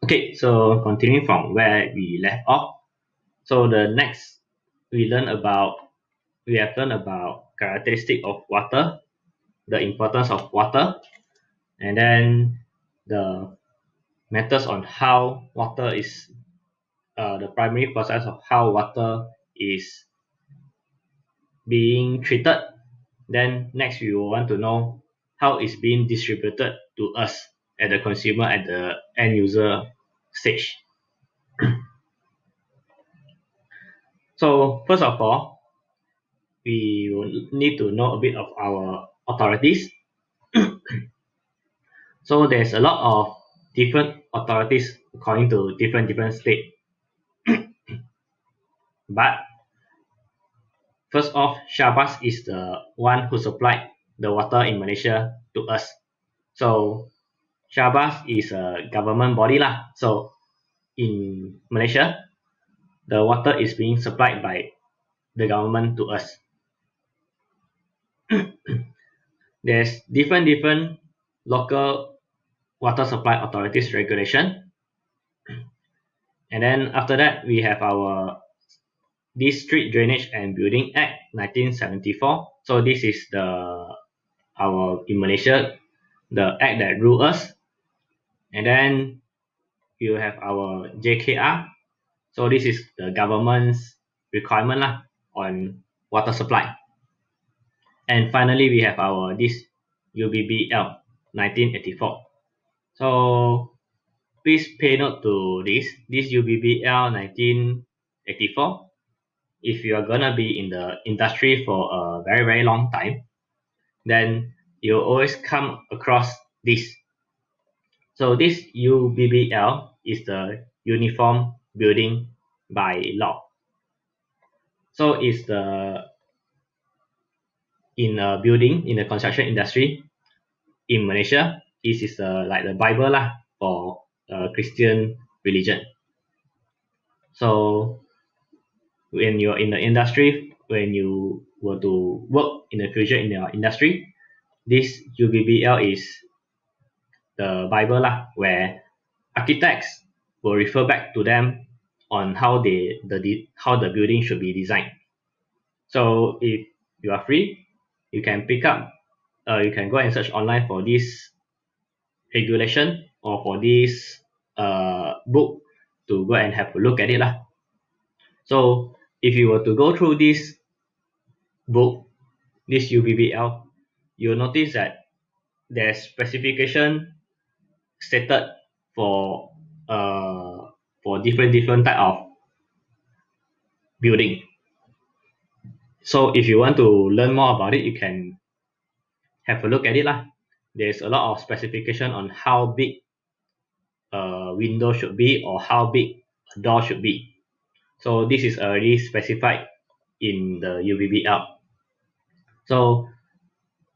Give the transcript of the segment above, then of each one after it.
Okay, so continuing from where we left off. So the next we have learned about characteristic of water, the importance of water, and then the methods on how water is the primary process of how water is being treated. Then next we will want to know how it's being distributed to us at the consumer at the end user stage. So first of all, we will need to know a bit of our authorities. So there's a lot of different authorities according to different state. But first off, Shabas is the one who supplied the water in Malaysia to us. So Shabas is a government body lah. So in Malaysia, the water is being supplied by the government to us. There's different local water supply authorities regulation, and then after that we have our District Drainage and Building Act 1974. So this is our in Malaysia the act that rule us, and then you have our JKR. So this is the government's requirement lah on water supply. And finally, we have this UBBL 1984. So please pay note to this UBBL 1984. If you are gonna be in the industry for a very long time, then you'll always come across this. So this UBBL is the Uniform Building by Law. So it's in a building in the construction industry in Malaysia. This is like the Bible lah for Christian religion. So when you're in the industry, when you were to work in the future in your industry, this UBBL is the Bible lah, where architects will refer back to them on how the building should be designed. So if you are free, you can you can go and search online for this regulation or for this book to go and have a look at it lah. So if you were to go through this book, this UBBL, you'll notice that there's specification stated for different type of building. So if you want to learn more about it, you can have a look at it lah. There's a lot of specification on how big a window should be or how big a door should be. So this is already specified in the UBBL. So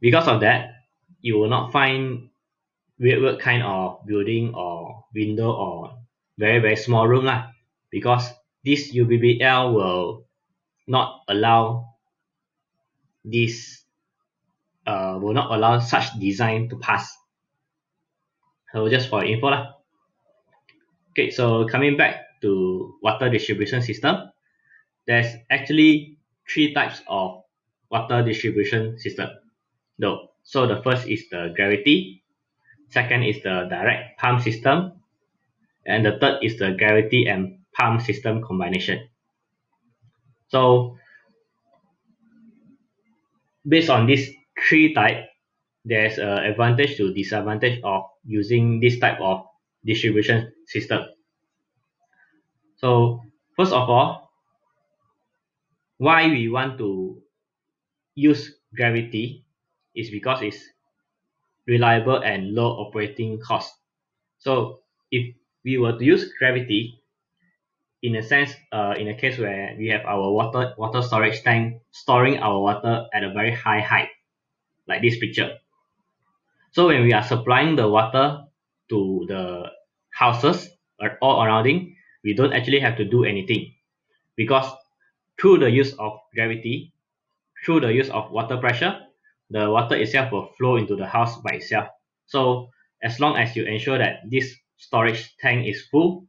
because of that, you will not find weird kind of building or window or very small room lah, because this UBBL will not allow such design to pass. So just for info lah. Okay, so coming back to water distribution system, there's actually 3 types of water distribution system though. So the first is the gravity, second is the direct pump system, and the third is the gravity and pump system combination. So based on these 3 types, there's an advantage to disadvantage of using this type of distribution system. So first of all, why we want to use gravity is because it's reliable and low operating cost. So if we were to use gravity, in a sense, in a case where we have our water storage tank storing our water at a very high height, like this picture. So when we are supplying the water to the houses or all surrounding, we don't actually have to do anything, because through the use of gravity, through the use of water pressure, the water itself will flow into the house by itself. So as long as you ensure that this storage tank is full,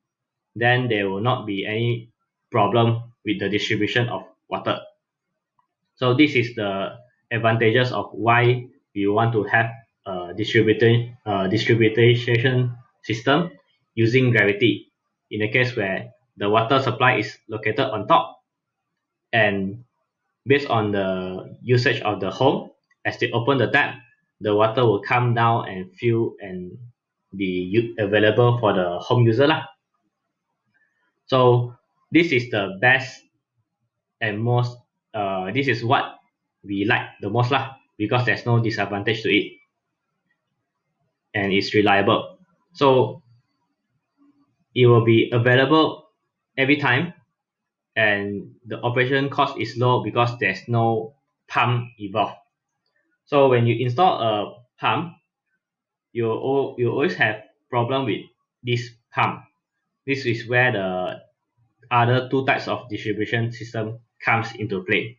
then there will not be any problem with the distribution of water. So this is the advantages of why we want to have a distribution system using gravity. In the case where the water supply is located on top, and based on the usage of the home, as they open the tap, the water will come down and fill and be available for the home user lah. So this is the best and most this is what we like the most lah, because there's no disadvantage to it and it's reliable. So it will be available every time, and the operation cost is low because there's no pump involved. So when you install a pump, you always have problem with this pump. This is where the other two types of distribution system comes into play.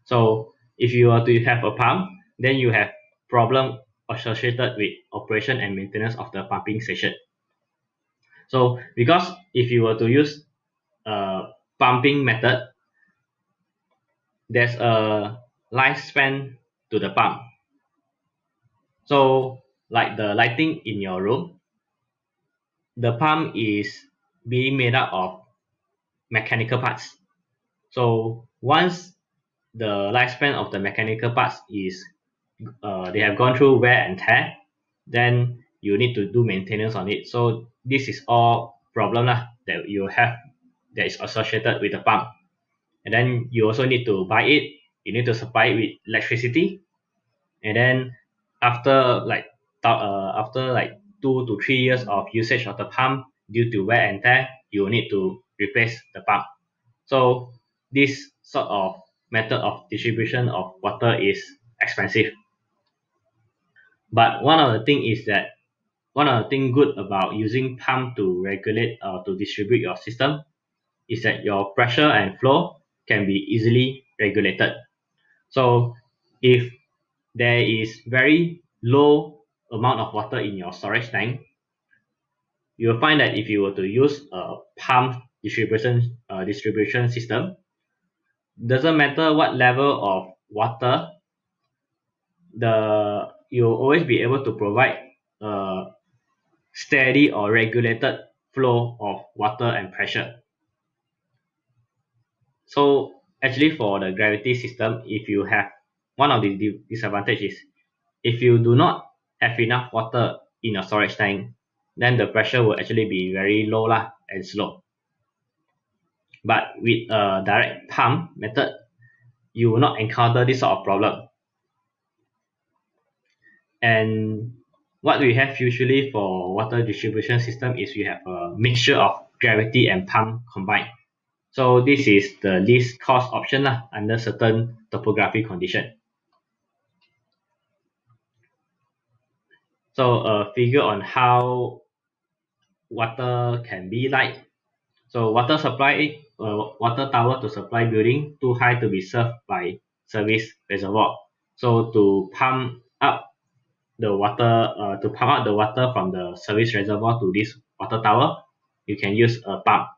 So if you are to have a pump, then you have problem associated with operation and maintenance of the pumping station. So because if you were to use a pumping method, there's a lifespan to the pump. So like the lighting in your room, the pump is being made up of mechanical parts. So once the lifespan of the mechanical parts is they have gone through wear and tear, then you need to do maintenance on it. So this is all problem lah that you have that is associated with the pump. And then you also need to buy it. You need to supply it with electricity. And then after like 2 to 3 years of usage of the pump due to wear and tear, you will need to replace the pump. So this sort of method of distribution of water is expensive. But one of the thing good about using pump to regulate or to distribute your system is that your pressure and flow can be easily regulated. So if there is very low amount of water in your storage tank, you will find that if you were to use a pump distribution system, doesn't matter what level of water, you'll always be able to provide a steady or regulated flow of water and pressure. So actually for the gravity system, if you have one of the disadvantages, if you do not have enough water in a storage tank, then the pressure will actually be very low lah and slow. But with a direct pump method, you will not encounter this sort of problem. And what we have usually for water distribution system is we have a mixture of gravity and pump combined. So this is the least cost option lah under certain topography condition. So a figure on how water can be like. So water tower to supply building too high to be served by service reservoir. So to pump up the water from the service reservoir to this water tower, you can use a pump.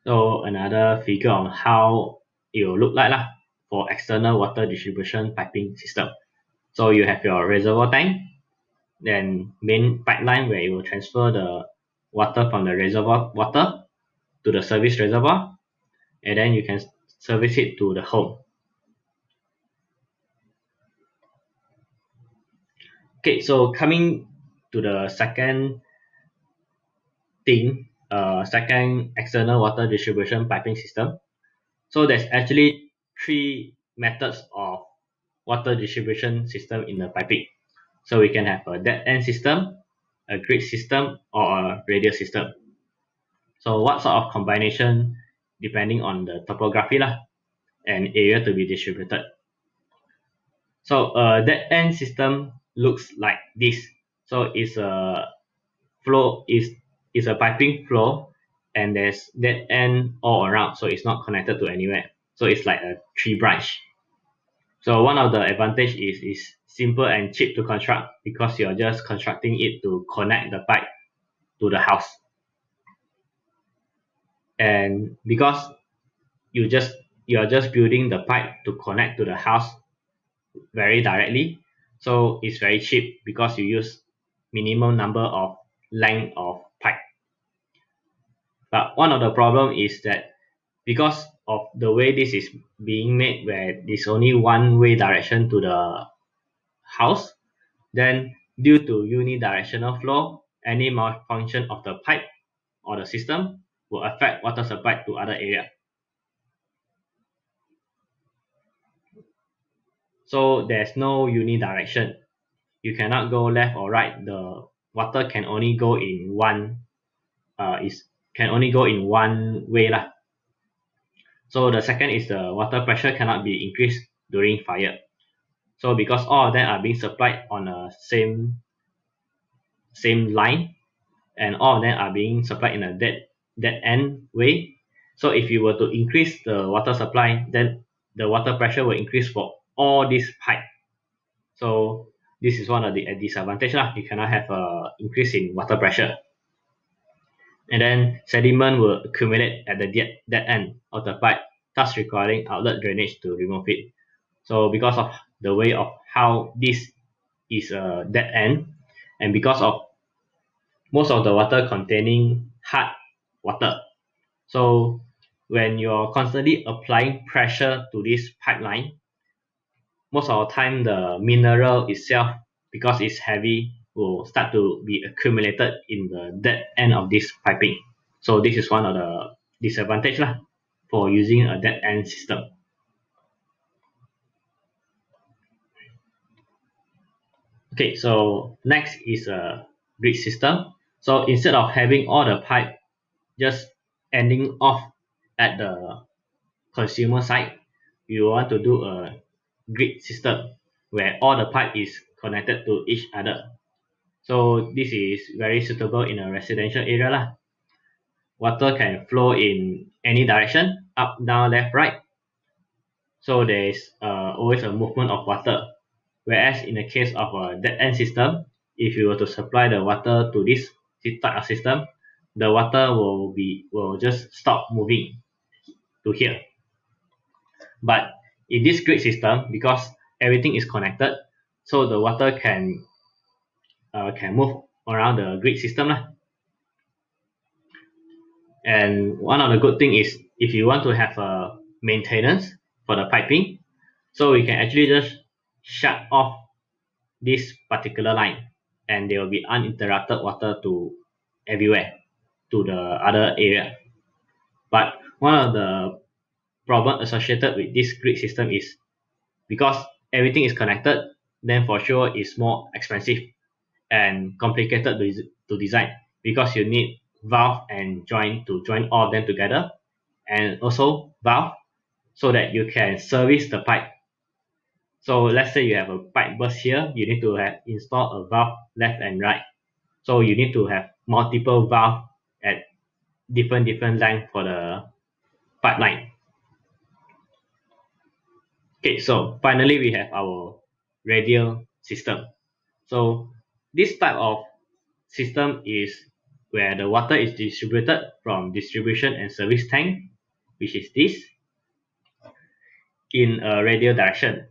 So another figure on how it will look like lah for external water distribution piping system. So you have your reservoir tank, then main pipeline where it will transfer the water from the reservoir water to the service reservoir, and then you can service it to the home. Okay, so coming to the second external water distribution piping system. So there's actually three methods of water distribution system in the piping. So we can have a dead end system, a grid system, or a radial system. So what sort of combination depending on the topography lah and area to be distributed. So a dead end system looks like this. So it's a piping flow, and there's dead end all around, so it's not connected to anywhere. So it's like a tree branch. So one of the advantage is simple and cheap to construct because you're just constructing it to connect the pipe to the house. And because you just you're just building the pipe to connect to the house very directly, so it's very cheap because you use minimum number of length of pipe. But one of the problem is that because of the way this is being made, where there's only one way direction to the house, then due to unidirectional flow, any malfunction of the pipe or the system will affect water supply to other area. So there's no unidirection. You cannot go left or right. The water can only go in one is can only go in one way lah. So the second is the water pressure cannot be increased during fire. So because all of them are being supplied on a same line, and all of them are being supplied in a dead end way. So if you were to increase the water supply, then the water pressure will increase for all these pipe. So this is one of the disadvantage lah. You cannot have a increase in water pressure. And then sediment will accumulate at the dead end of the pipe, thus requiring outlet drainage to remove it. So because of the way of how this is a dead end, and because of most of the water containing hard water, so when you're constantly applying pressure to this pipeline, most of the time the mineral itself, because it's heavy, will start to be accumulated in the dead end of this piping. So this is one of the disadvantage lah for using a dead end system. Okay, so next is a grid system. So instead of having all the pipe just ending off at the consumer side, you want to do a grid system where all the pipe is connected to each other. So this is very suitable in a residential area lah. Water can flow in any direction, up, down, left, right. So there is always a movement of water. Whereas in the case of a dead end system, if you were to supply the water to this type of system, the water will just stop moving to here. But in this grid system, because everything is connected, so the water can move around the grid system lah. And one of the good thing is if you want to have a maintenance for the piping, so we can actually just shut off this particular line, and there will be uninterrupted water to everywhere to the other area. But one of the problem associated with this grid system is because everything is connected, then for sure it's more expensive and complicated to design because you need valve and joint to join all of them together, and also valve so that you can service the pipe. So let's say you have a pipe burst here, you need to have install a valve left and right. So you need to have multiple valve at different length for the pipeline. Okay, so finally we have our radial system. So this type of system is where the water is distributed from distribution and service tank, which is this, in a radial direction.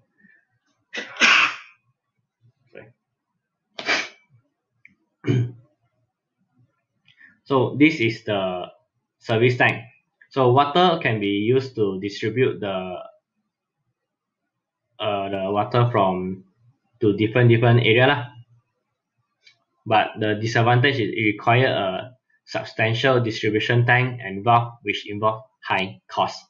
So this is the service tank. So water can be used to distribute the water from to different area lah. But the disadvantage is it require a substantial distribution tank and valve, which involve high cost.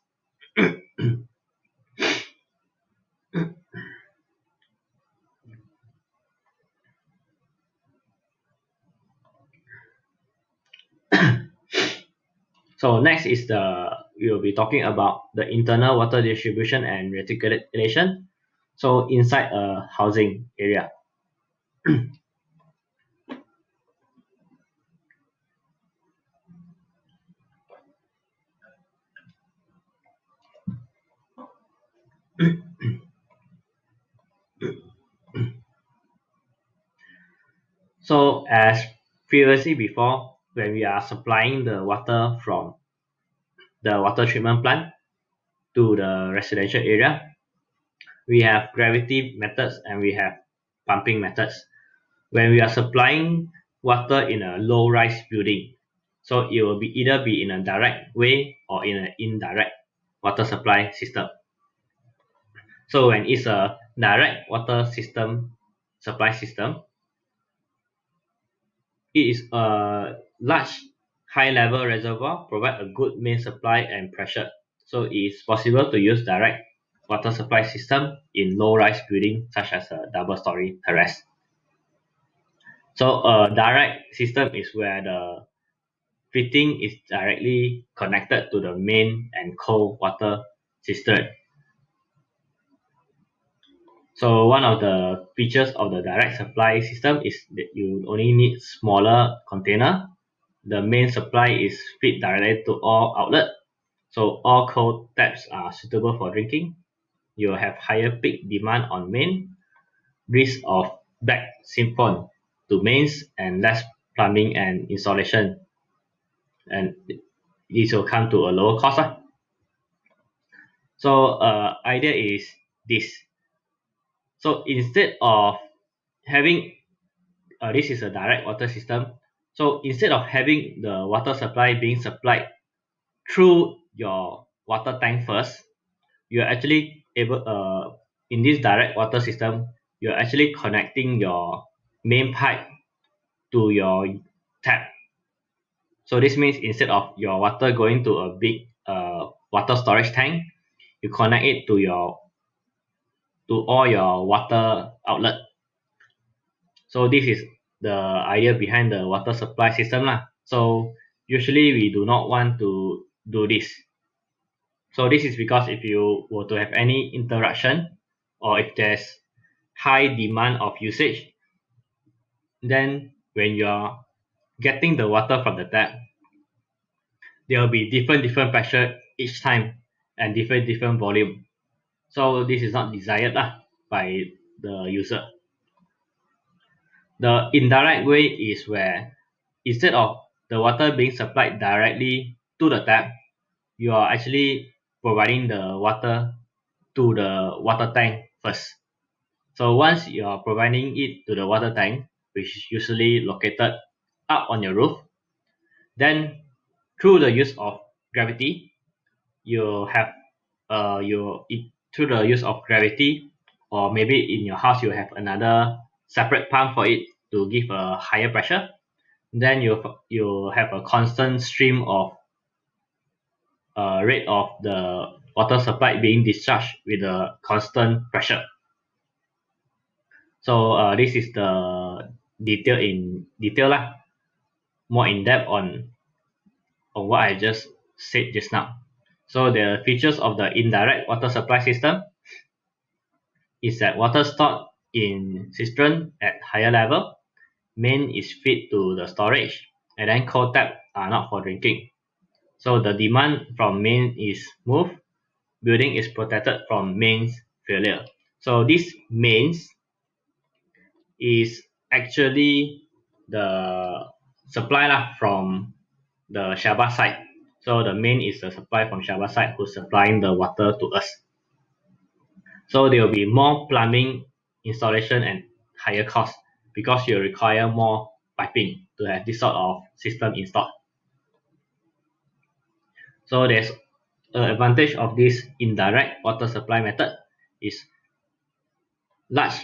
So next is we will be talking about the internal water distribution and reticulation. So inside a housing area. So as previously before, when we are supplying the water from the water treatment plant to the residential area, we have gravity methods and we have pumping methods. When we are supplying water in a low-rise building, so it will be either be in a direct way or in an indirect water supply system. So when it's a direct water system supply system, it is a large high-level reservoir provide a good main supply and pressure. So it is possible to use direct water supply system in low-rise building such as a double-story terrace. So a direct system is where the fitting is directly connected to the main and cold water system. So one of the features of the direct supply system is that you only need smaller container. The main supply is fed directly to all outlets. So all cold taps are suitable for drinking. You will have higher peak demand on main, risk of back siphon to mains, and less plumbing and installation. And this will come to a lower cost. So idea is this. So instead of having this is a direct water system. So instead of having the water supply being supplied through your water tank first, you're actually able in this direct water system, you're actually connecting your main pipe to your tap. So this means instead of your water going to a big water storage tank, you connect it to all your water outlet. So this is the idea behind the water supply system lah. So usually we do not want to do this. So this is because if you were to have any interruption or if there's high demand of usage, then when you're getting the water from the tap, there will be different pressure each time and different volume. So this is not desired by the user. The indirect way is where instead of the water being supplied directly to the tap, you are actually providing the water to the water tank first. So once you are providing it to the water tank, which is usually located up on your roof, then through the use of gravity, you have through the use of gravity, or maybe in your house you have another separate pump for it to give a higher pressure. Then you have a constant stream of rate of the water supply being discharged with a constant pressure. So this is the detail lah, more in depth on what I just said just now. So the features of the indirect water supply system is that water stored in cistern at higher level, main is fed to the storage, and then cold tap are not for drinking. So the demand from main is moved, building is protected from mains failure. So this mains is actually the supply from the Shabbat side. So the main is the supply from Shabbat side who's supplying the water to us. So there will be more plumbing installation and higher cost because you require more piping to have this sort of system installed. So there's an advantage of this indirect water supply method is large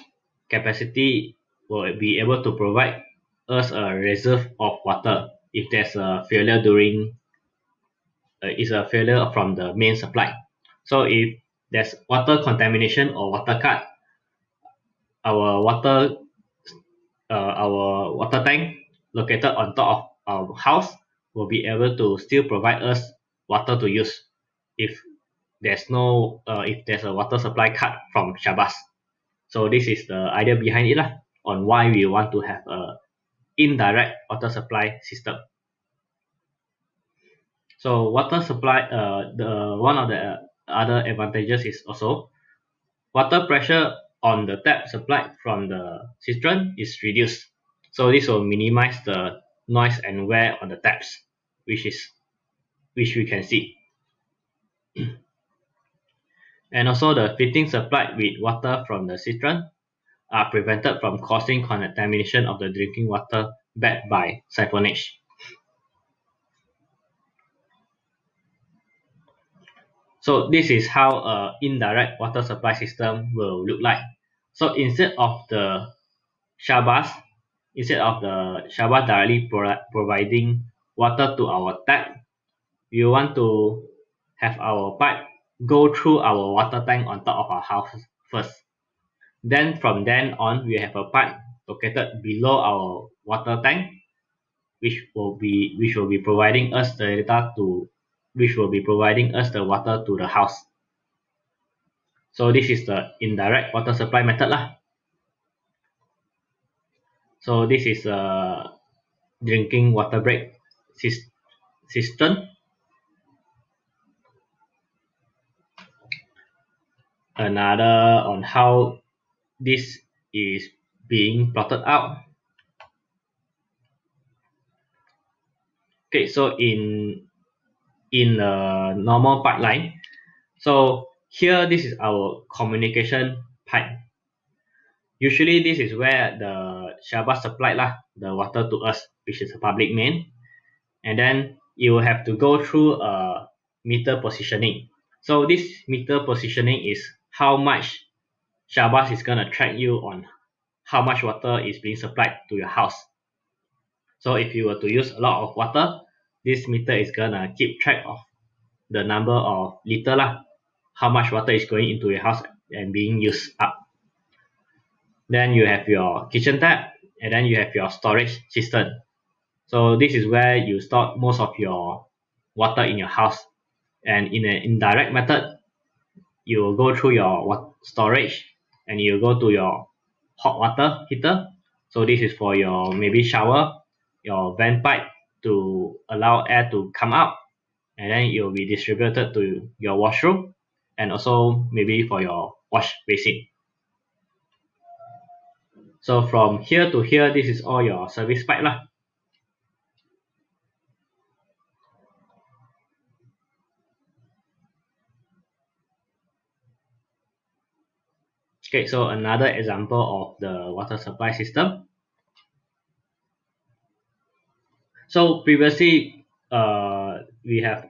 capacity will be able to provide us a reserve of water if there's a failure during is a failure from the main supply. So if there's water contamination or water cut, our water our water tank located on top of our house will be able to still provide us water to use if there's a water supply cut from Shabas. So this is the idea behind it on why we want to have a indirect water supply system. So water supply, the one of the other advantages is also water pressure on the tap supplied from the cistern is reduced. So this will minimize the noise and wear on the taps, which we can see. And also the fittings supplied with water from the cistern are prevented from causing contamination of the drinking water backed by siphonage. So this is how an indirect water supply system will look like. So instead of the shabas directly providing water to our tap, we want to have our pipe go through our water tank on top of our house first. Then from then on, we have a pipe located below our water tank, which will be providing us the water to the house. So this is the indirect water supply method lah. So this is a drinking water break system. Another on how this is being plotted out. Okay, so in a normal pipeline, so here this is our communication pipe. Usually this is where the Shabbat supplied the water to us, which is a public main, and then you will have to go through a meter positioning. So this meter positioning is how much Shabbat is gonna track you on how much water is being supplied to your house. So if you were to use a lot of water, this meter is gonna keep track of the number of liter how much water is going into your house and being used up. Then you have your kitchen tap, and then you have your storage system. So this is where you store most of your water in your house. And in an indirect method, you will go through your storage and you go to your hot water heater. So this is for your maybe shower, your vent pipe to allow air to come out, and then it will be distributed to your washroom and also maybe for your wash basin. So from here to here, this is all your service pipe lah. Okay, so another example of the water supply system. So previously, we have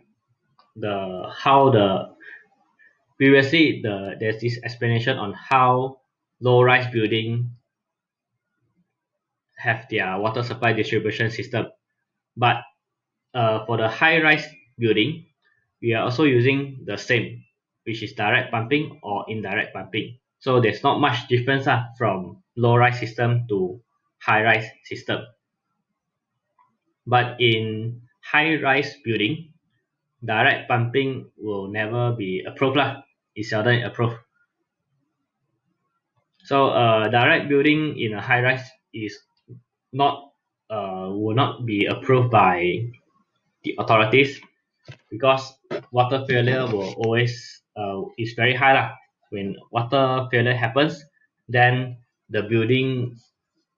there's this explanation on how low-rise building have their water supply distribution system. But for the high-rise building, we are also using the same, which is direct pumping or indirect pumping. So there's not much difference from low-rise system to high-rise system. But in high-rise building, direct pumping will never be approved It's seldom approved. So direct building in a high-rise is not will not be approved by the authorities because water failure will always is very high When water failure happens, then the building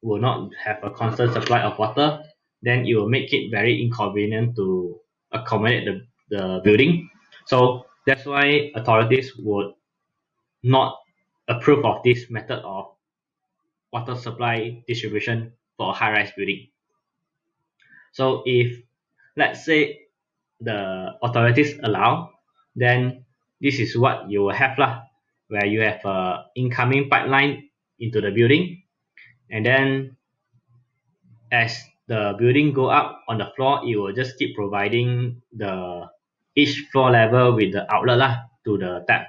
will not have a constant supply of water. Then it will make it very inconvenient to accommodate the building. So that's why authorities would not approve of this method of water supply distribution for a high-rise building. So if let's say the authorities allow, then this is what you will have where you have a incoming pipeline into the building, and then as the building go up on the floor, it will just keep providing the each floor level with the outlet to the tap.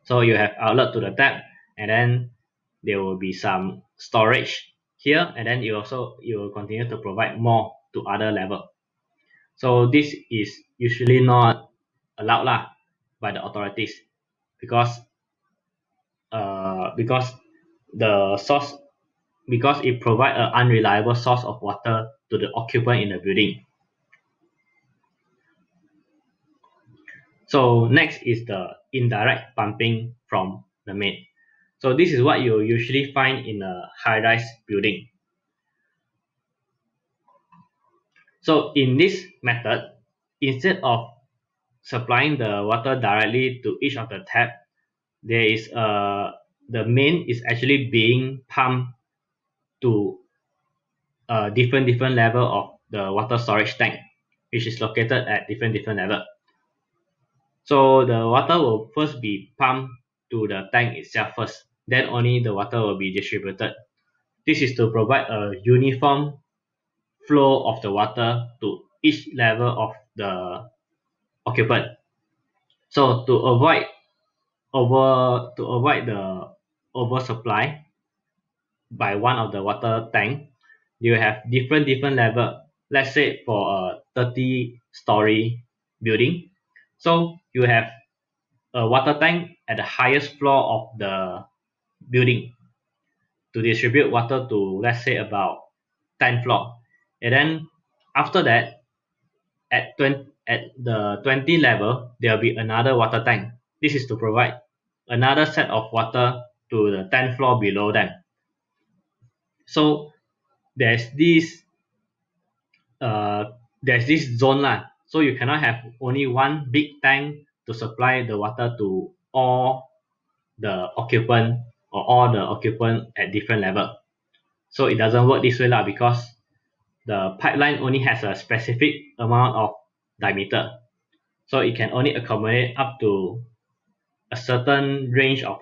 So you have outlet to the tap, and then there will be some storage here, and then you will continue to provide more to other level. So this is usually not allowed by the authorities because the source because it provides an unreliable source of water to the occupant in the building. So next is the indirect pumping from the main. So this is what you usually find in a high-rise building. So in this method, instead of supplying the water directly to each of the tap, there is the main is actually being pumped to a different level of the water storage tank, which is located at different level. So the water will first be pumped to the tank itself first, then only the water will be distributed. This is to provide a uniform flow of the water to each level of the occupant. So to avoid the oversupply by one of the water tank, you have different level. Let's say for a 30-story building, so you have a water tank at the highest floor of the building to distribute water to, let's say, about 10 floor, and then after that at the 20 level there will be another water tank. This is to provide another set of water to the 10th floor below them. So there's this zone lah. So you cannot have only one big tank to supply the water to all the occupant at different level. So it doesn't work this way lah, because the pipeline only has a specific amount of diameter. So it can only accommodate up to a certain range of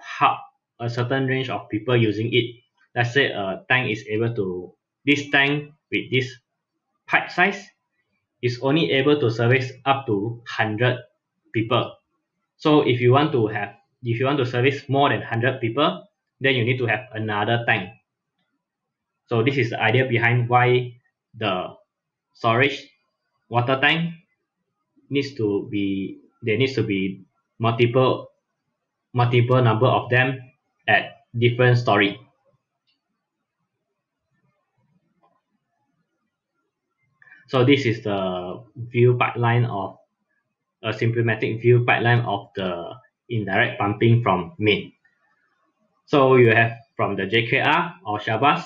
people using it. Let's say a tank is able to, this tank with this pipe size is only able to service up to 100 people. So if you want to service more than 100 people, then you need to have another tank. So this is the idea behind why the storage water tank needs to be multiple number of them at different story. So this is the view pipeline of a symptomatic view pipeline of the indirect pumping from main. So you have from the JKR or Shabas,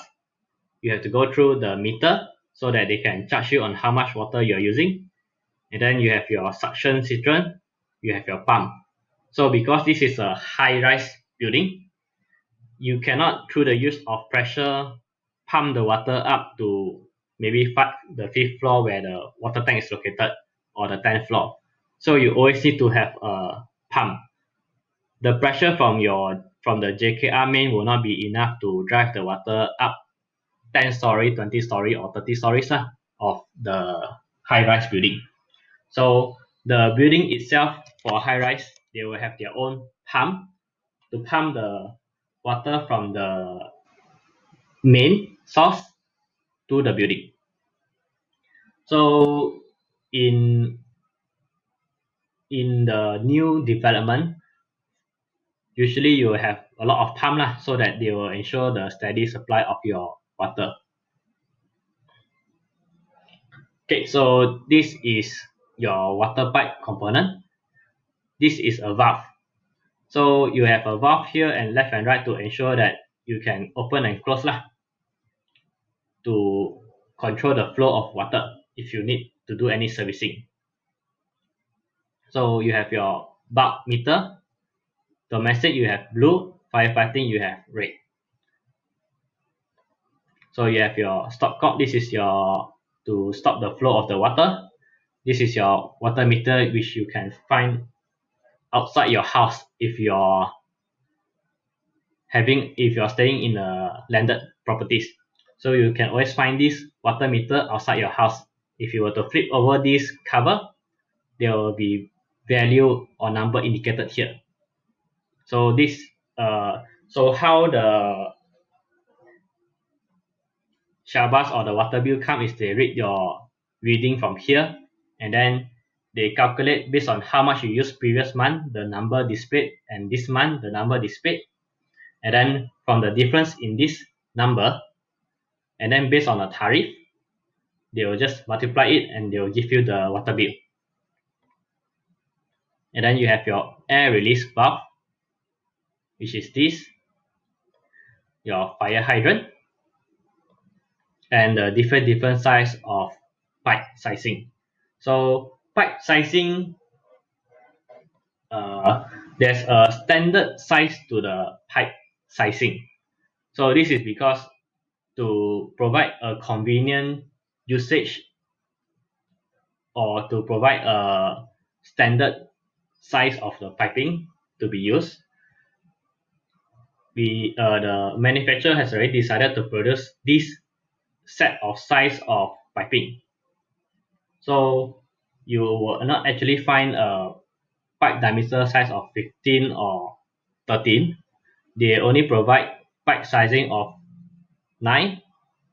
you have to go through the meter so that they can charge you on how much water you're using. And then you have your suction cistern, you have your pump. So because this is a high-rise building, you cannot, through the use of pressure, pump the water up to maybe the 5th floor where the water tank is located, or the 10th floor. So you always need to have a pump. The pressure from the JKR main will not be enough to drive the water up 10 story, 20 story, or 30 stories of the high-rise building. So the building itself, for high-rise, they will have their own pump to pump the water from the main source to the building. So in the new development, usually you will have a lot of pump so that they will ensure the steady supply of your water. Okay, so this is your water pipe component. This is a valve. So you have a valve here and left and right to ensure that you can open and close to control the flow of water if you need to do any servicing. So you have your bulk meter. Domestic you have blue, firefighting you have red. So you have your stopcock. This is your to stop the flow of the water. This is your water meter, which you can find outside your house if you're staying in a landed properties. So you can always find this water meter outside your house. If you were to flip over this cover, there will be value or number indicated here. So so how the Shabas or the water bill come is they read your reading from here, and then they calculate based on how much you used previous month, the number displayed, and this month the number displayed, and then from the difference in this number, and then based on a tariff, they will just multiply it and they will give you the water bill. And then you have your air release valve, which is this. your fire hydrant, and the different size of pipe sizing. So pipe sizing, there's a standard size to the pipe sizing. So this is because to provide a convenient usage, or to provide a standard size of the piping to be used, the manufacturer has already decided to produce this set of size of piping. So you will not actually find a pipe diameter size of 15 or 13. They only provide pipe sizing of 9,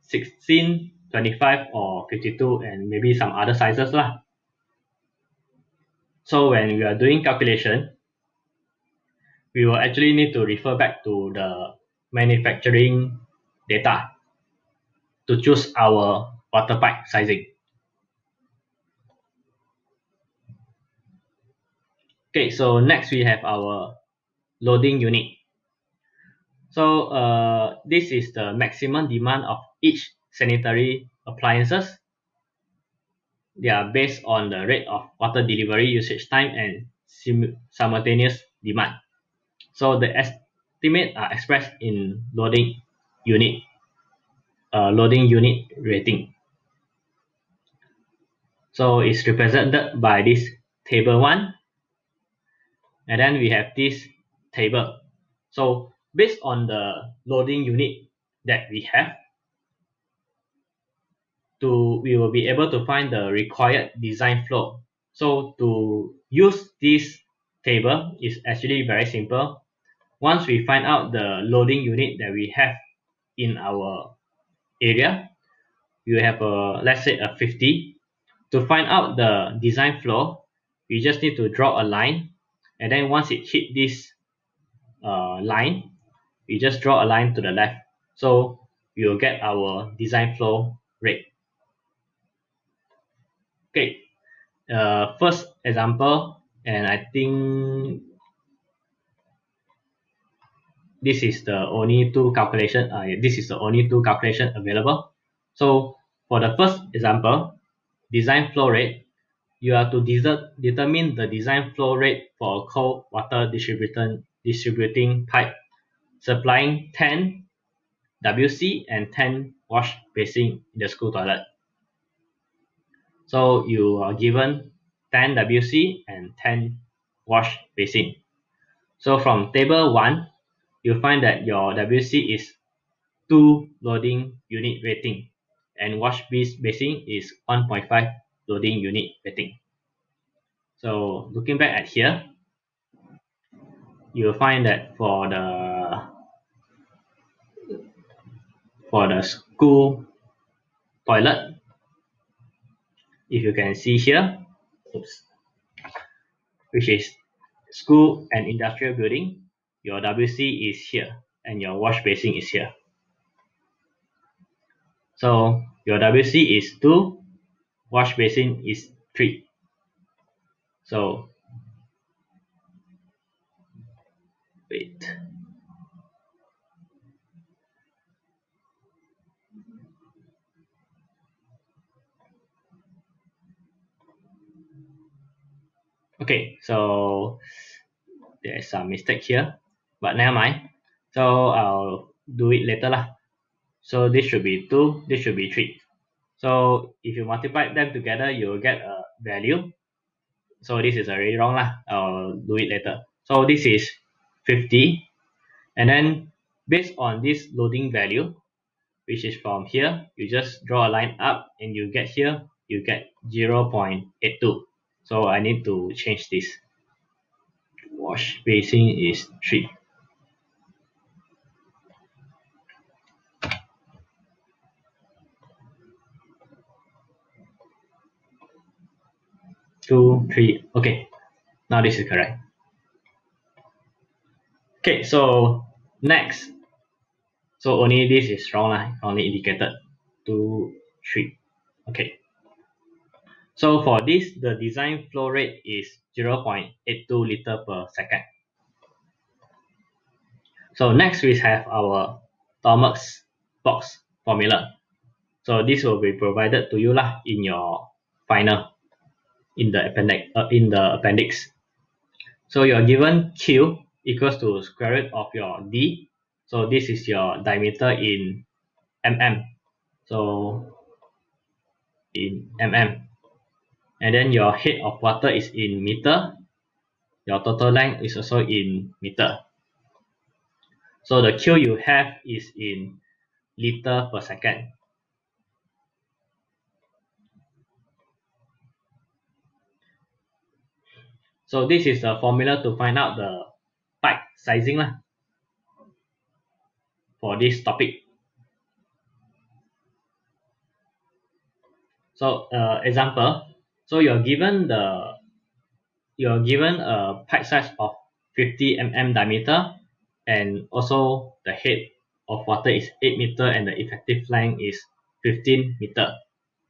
16, 25 or 52, and maybe some other sizes lah. So when we are doing calculation, we will actually need to refer back to the manufacturing data to choose our water pipe sizing. Okay, so next we have our loading unit. So this is the maximum demand of each sanitary appliances. They are based on the rate of water delivery, usage time, and simultaneous demand. So the estimate are expressed in loading unit rating. So it's represented by this table 1, and then we have this table. So based on the loading unit that we have, we will be able to find the required design flow. So to use this table is actually very simple. Once we find out the loading unit that we have in our area, we have let's say a 50. To find out the design flow, we just need to draw a line, and then once it hit this line, we just draw a line to the left. So we will get our design flow rate. Okay, first example, and I think this is the only two calculation. This is the only two calculation available. So for the first example, design flow rate, you have to determine the design flow rate for a cold water distributing pipe supplying 10 WC and 10 wash basin in the school toilet. So you are given 10 WC and 10 wash basin. So from table 1, you find that your WC is 2 loading unit rating and wash basin is 1.5 loading unit rating. So looking back at here, you will find that for the school toilet, if you can see here, which is school and industrial building, your WC is here and your wash basin is here. So your WC is 2, wash basin is 3. So wait. Okay, so there's some mistake here, but never mind. So I'll do it later lah. So this should be 2, this should be 3. So if you multiply them together, you will get a value. So this is already wrong lah. I'll do it later. So this is 50, and then based on this loading value, which is from here, you just draw a line up and you get here, you get 0.82. So I need to change this. Wash basin is 3. Two, 3. Okay, now this is correct. Okay, so next. So only this is wrong lah, only indicated 2, 3. Okay. So for this, the design flow rate is 0.82 liter per second. So next we have our Thomas box formula. So this will be provided to you lah in your final in the appendix. So you're given Q equals to square root of your D. So this is your diameter in mm. So in mm. And then your head of water is in meter. Your total length is also in meter. So the Q you have is in liter per second. So this is the formula to find out the pipe sizing lah for this topic. So example, so you're given a pipe size of 50 mm diameter, and also the head of water is 8 meter and the effective length is 15 meter.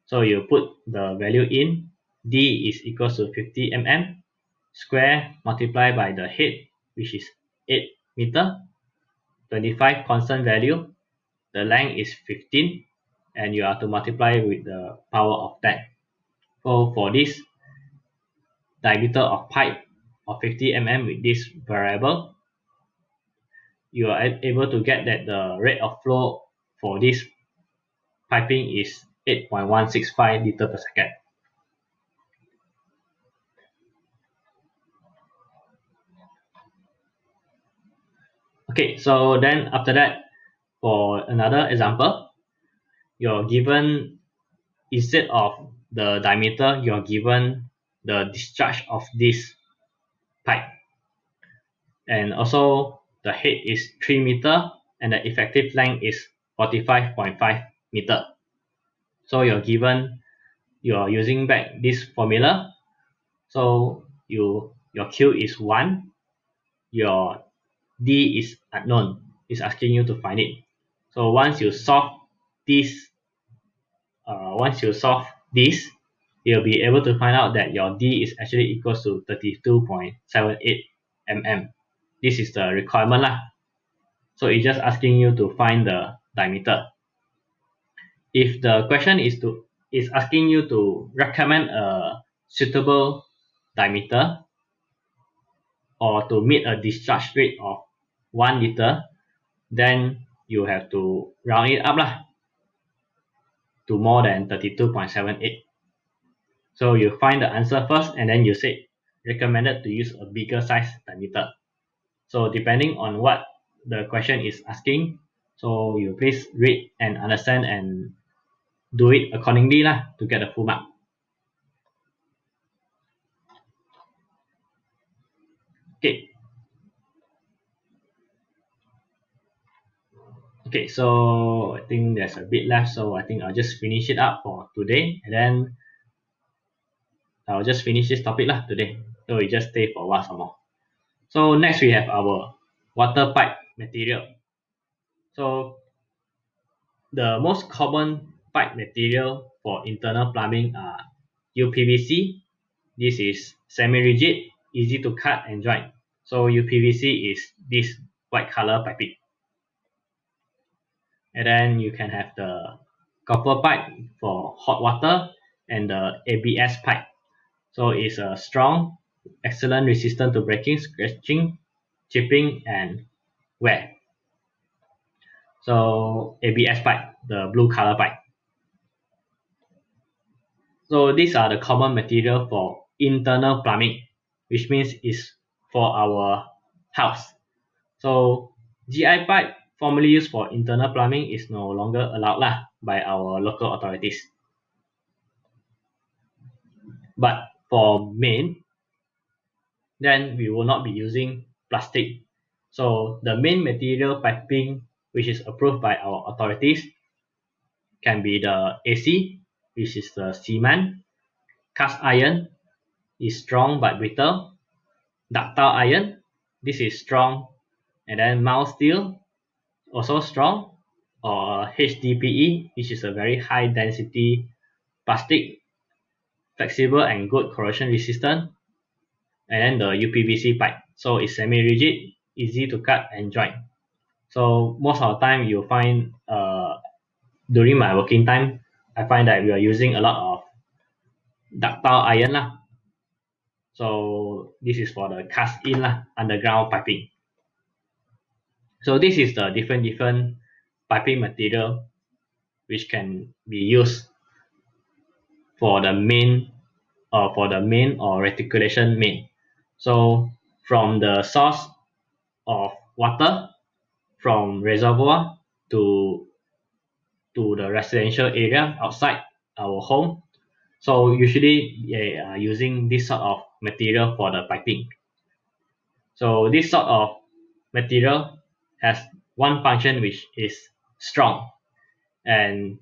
So you put the value in, D is equals to 50 mm square multiplied by the head, which is 8 meter, 25 constant value, the length is 15, and you have to multiply with the power of 10. So for this diameter of pipe of 50 mm with this variable, you are able to get that the rate of flow for this piping is 8.165 liter per second. Okay, so then after that, for another example, you're given, instead of the diameter, you're given the discharge of this pipe. And also the head is 3 meter and the effective length is 45.5 meter. So you're using back this formula. So your Q is 1, your D is unknown, it's asking you to find it. So once you solve this, you'll be able to find out that your D is actually equals to 32.78 mm. This is the requirement lah. So it's just asking you to find the diameter. If the question is asking you to recommend a suitable diameter or to meet a discharge rate of 1 liter, then you have to round it up lah to more than 32.78. So you find the answer first and then you say recommended to use a bigger size diameter. So depending on what the question is asking, so you please read and understand and do it accordingly lah to get the full mark. Okay, so I think there's a bit left, so I think I'll just finish it up for today, and then I'll just finish this topic lah today. So we just stay for a while some more. So next we have our water pipe material. So the most common pipe material for internal plumbing are UPVC. This is semi-rigid, easy to cut and join. So UPVC is this white color piping. And then you can have the copper pipe for hot water and the ABS pipe. So it's a strong, excellent, resistant to breaking, scratching, chipping, and wear. So ABS pipe, the blue color pipe. So these are the common material for internal plumbing, which means it's for our house. So GI pipe, formerly used for internal plumbing, is no longer allowed lah by our local authorities. But for main, then we will not be using plastic. So the main material piping which is approved by our authorities can be the AC, which is the cement, cast iron is strong but brittle, ductile iron, this is strong, and then mild steel, also strong, or HDPE, which is a very high density plastic, flexible and good corrosion resistant, and then the UPVC pipe, so it's semi-rigid, easy to cut and join. So most of the time you find during my working time, I find that we are using a lot of ductile iron lah. So this is for the cast in lah, underground piping. So this is the different piping material which can be used for the main or reticulation main. So from the source of water from reservoir to the residential area outside our home. So usually they are using this sort of material for the piping. So this sort of material has one function which is strong, and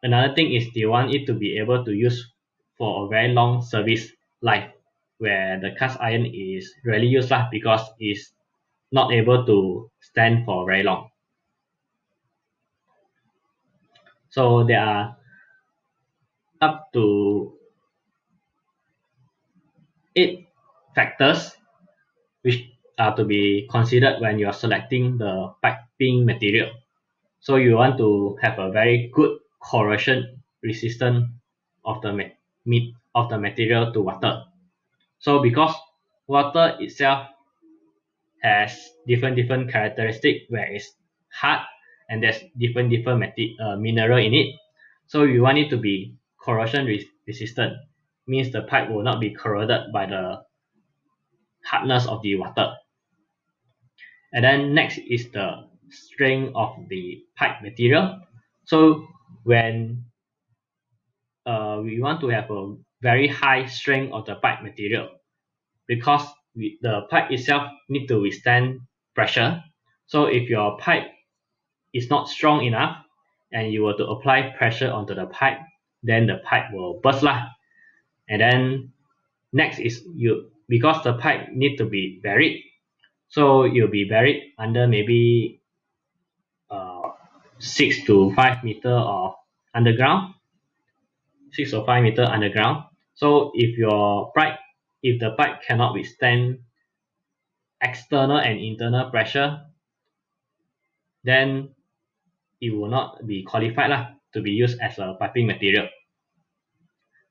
another thing is they want it to be able to use for a very long service life, where the cast iron is rarely used lah because it's not able to stand for very long. So there are up to 8 factors which are to be considered when you are selecting the piping material. So you want to have a very good corrosion resistance of the material to water. So because water itself has different characteristic where it's hard and there's different mineral in it. So you want it to be corrosion resistant, means the pipe will not be corroded by the hardness of the water. And then next is the strength of the pipe material. So when we want to have a very high strength of the pipe material, because the pipe itself need to withstand pressure. So if your pipe is not strong enough and you were to apply pressure onto the pipe, then the pipe will burst lah. And then next is because the pipe need to be buried, so you'll be buried under maybe 6 to 5 meter of underground, 6 or 5 meter underground. So if the pipe cannot withstand external and internal pressure, then it will not be qualified lah to be used as a piping material.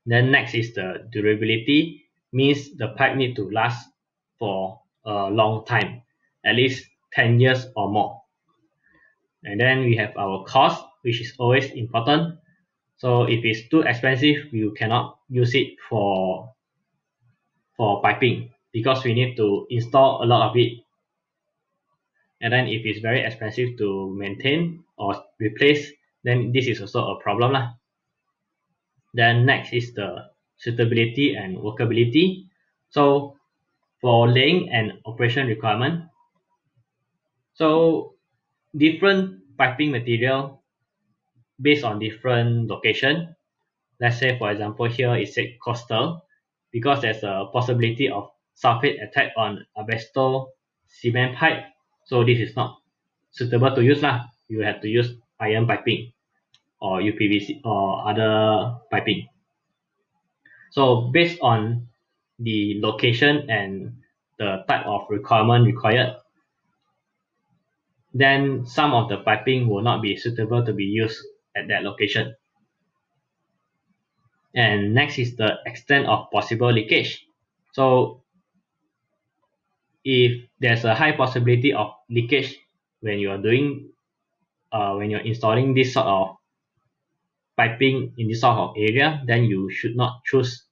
Then next is the durability, means the pipe need to last for a long time, at least 10 years or more. And then we have our cost, which is always important. So if it's too expensive, you cannot use it for piping because we need to install a lot of it. And then if it's very expensive to maintain or replace, then this is also a problem lah. Then next is the suitability and workability. So for laying and operation requirement, so different piping material based on different location. Let's say for example here it said coastal, because there's a possibility of sulfate attack on asbesto cement pipe. So this is not suitable to use lah. You have to use iron piping or UPVC or other piping. So based on the location and the type of requirement required, then some of the piping will not be suitable to be used at that location. And next is the extent of possible leakage. So if there's a high possibility of leakage when you're installing this sort of piping in this sort of area, then you should not choose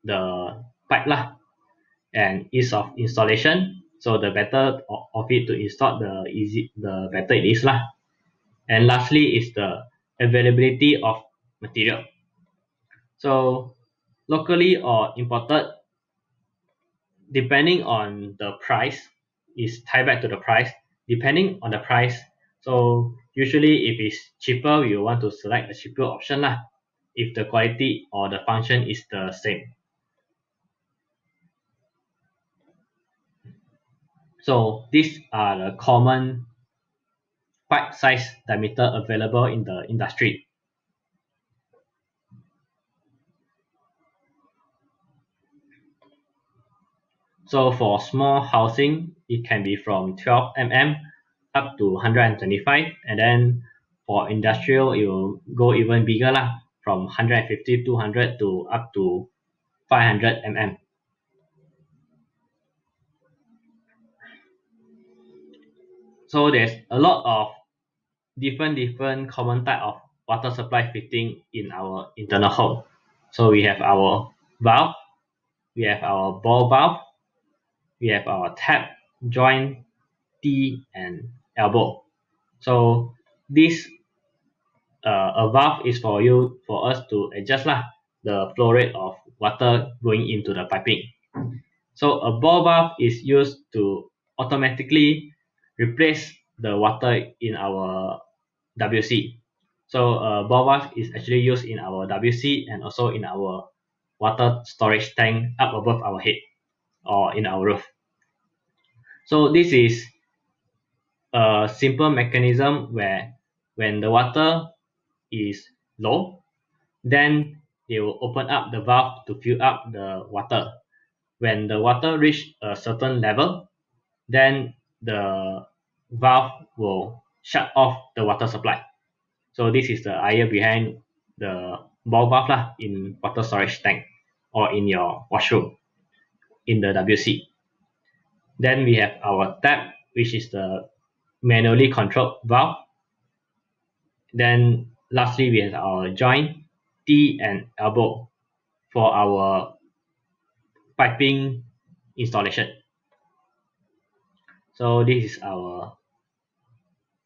the pipe lah. And ease of installation, so the better of it to install, the better it is lah. And lastly is the availability of material. So locally or imported, depending on the price, is tied back to the price. Depending on the price, so usually if it's cheaper, you want to select a cheaper option lah, if the quality or the function is the same. So these are the common pipe size diameter available in the industry. So for small housing, it can be from 12 mm up to 125, and then for industrial it will go even bigger lah, from 150, 200 to up to 500 mm. So there's a lot of different common type of water supply fitting in our internal home. So we have our valve, we have our ball valve, we have our tap, joint, T, and elbow. So this a valve is for us to adjust the flow rate of water going into the piping. So a ball valve is used to automatically replace the water in our WC. So ball valve is actually used in our WC and also in our water storage tank up above our head or in our roof. So this is a simple mechanism where when the water is low, then they will open up the valve to fill up the water. When the water reach a certain level, then the valve will shut off the water supply. So this is the idea behind the ball valve in water storage tank or in your washroom in the WC. Then we have our tap, which is the manually controlled valve. Then lastly, we have our joint, T and elbow for our piping installation. So this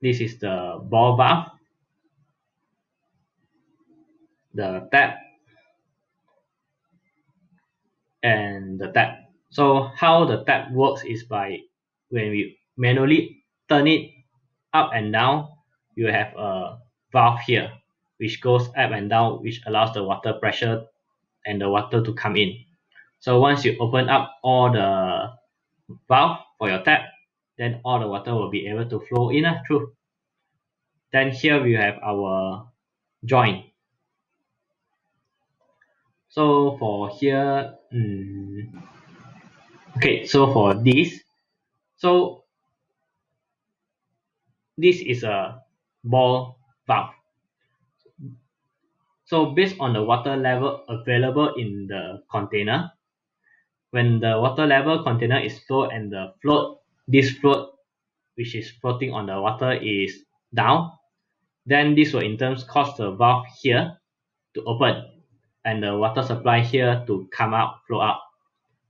is the ball valve, the tap, and the tap. So how the tap works is by when we manually turn it up and down, you have a valve here which goes up and down, which allows the water pressure and the water to come in. So once you open up all the valve for your tap, then all the water will be able to flow in through. Then here we have our joint. So for here, okay, so for this, so this is a ball valve. So based on the water level available in the container, when the water level container is low and the this float which is floating on the water is down, then this will in turn cause the valve here to open and the water supply here to come out, flow out.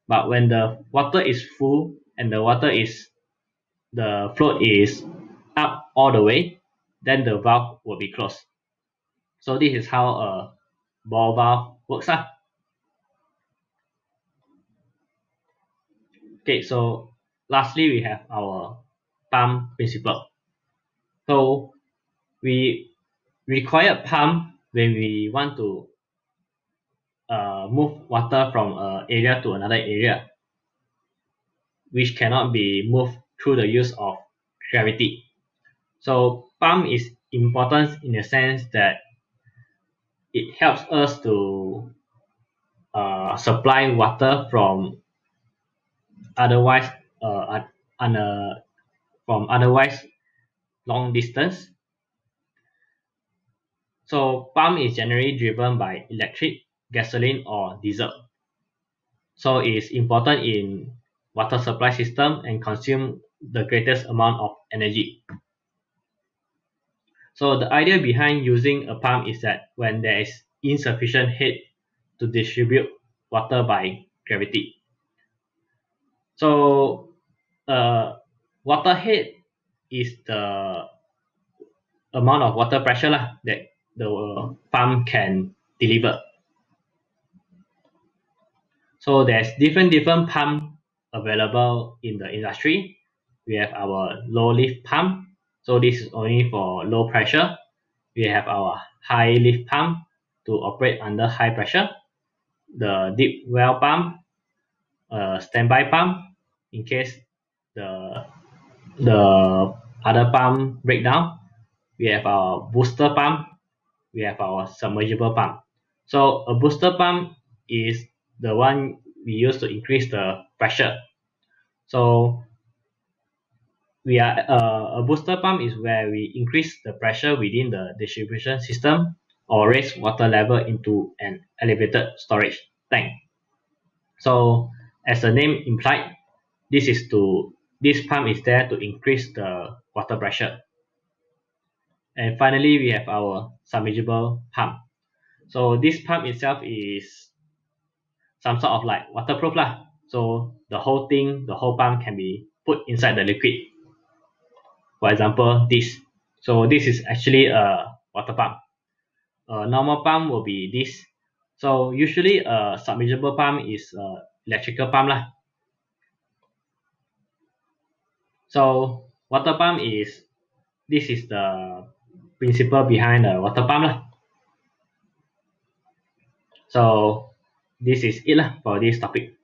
But when the water is full and the float is up all the way, then the valve will be closed. So this is how a ball valve works. Okay, so lastly we have our pump principle. So we require pump when we want to move water from an area to another area, which cannot be moved through the use of gravity. So pump is important in the sense that it helps us to supply water from otherwise long distance. So pump is generally driven by electric, gasoline, or diesel. So it is important in water supply system and consume the greatest amount of energy. So the idea behind using a pump is that when there is insufficient head to distribute water by gravity. So water head is the amount of water pressure that the pump can deliver. So there's different pump available in the industry. We have our low lift pump. So this is only for low pressure. We have our high lift pump to operate under high pressure. The deep well pump, standby pump in case the other pump break down. We have our booster pump. We have our submersible pump. So a booster pump is the one we use to increase the pressure. So a booster pump is where we increase the pressure within the distribution system or raise water level into an elevated storage tank. So as the name implied, this pump is there to increase the water pressure. And finally, we have our submergible pump. So this pump itself is some sort of like waterproof lah. So the whole pump can be put inside the liquid. For example, this. So this is actually a water pump. A normal pump will be this. So usually a submergible pump is a electrical pump lah. So water pump this is the principle behind the water pump lah. So this is it lah for this topic.